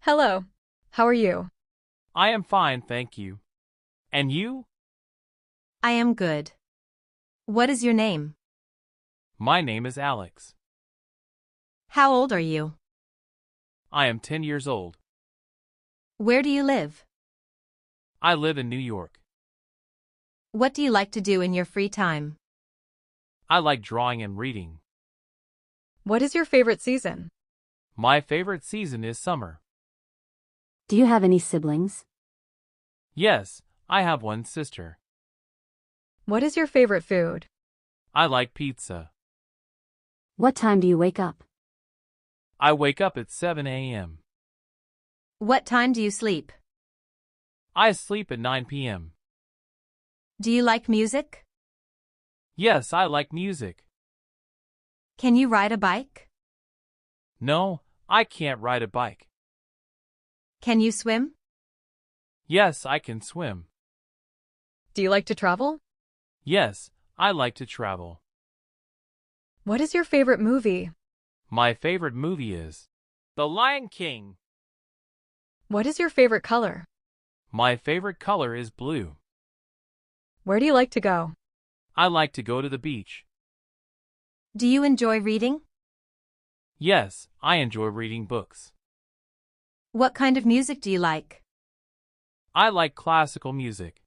Hello. How are you? I am fine, thank you. And you? I am good. What is your name? My name is Alex. How old are you? I am 10 years old. Where do you live? I live in New York. What do you like to do in your free time? I like drawing and reading. What is your favorite season? My favorite season is summer. Do you have any siblings? Yes, I have one sister. What is your favorite food? I like pizza. What time do you wake up? I wake up at 7 a.m. What time do you sleep? I sleep at 9 p.m. Do you like music? Yes, I like music. Can you ride a bike? No, I can't ride a bike. Can you swim? Yes, I can swim. Do you like to travel? Yes, I like to travel. What is your favorite movie? My favorite movie is The Lion King. What is your favorite color? My favorite color is blue. Where do you like to go? I like to go to the beach. Do you enjoy reading? Yes, I enjoy reading books. What kind of music do you like? I like classical music.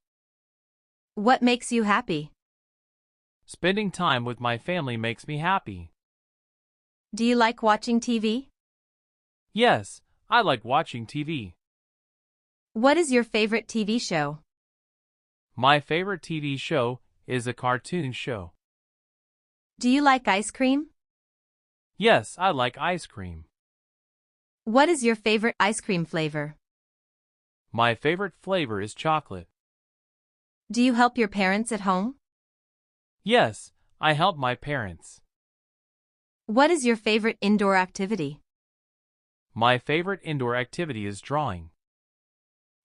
What makes you happy? Spending time with my family makes me happy. Do you like watching TV? Yes, I like watching TV. What is your favorite TV show? My favorite TV show is a cartoon show. Do you like ice cream? Yes, I like ice cream. What is your favorite ice cream flavor? My favorite flavor is chocolate. Do you help your parents at home? Yes, I help my parents. What is your favorite indoor activity? My favorite indoor activity is drawing.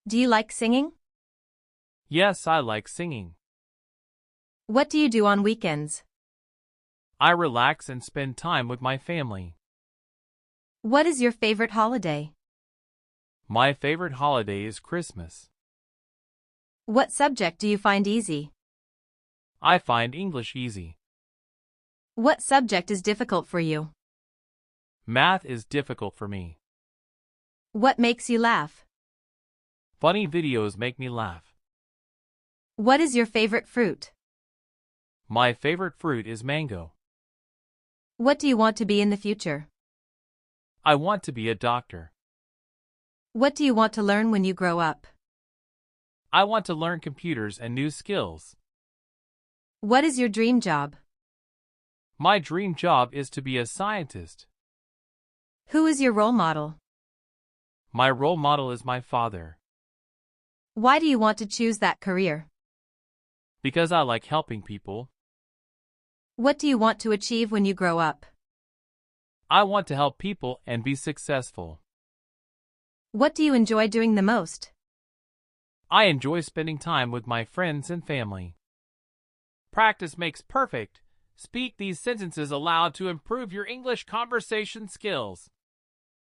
Do you like singing? Yes, I like singing. What do you do on weekends? I relax and spend time with my family. What is your favorite holiday? My favorite holiday is Christmas. What subject do you find easy? I find English easy. What subject is difficult for you? Math is difficult for me. What makes you laugh? Funny videos make me laugh. What is your favorite fruit? My favorite fruit is mango. What do you want to be in the future? I want to be a doctor. What do you want to learn when you grow up? I want to learn computers and new skills. What is your dream job? My dream job is to be a scientist. Who is your role model? My role model is my father. Why do you want to choose that career? Because I like helping people. What do you want to achieve when you grow up? I want to help people and be successful. What do you enjoy doing the most? I enjoy spending time with my friends and family. Practice makes perfect. Speak these sentences aloud to improve your English conversation skills.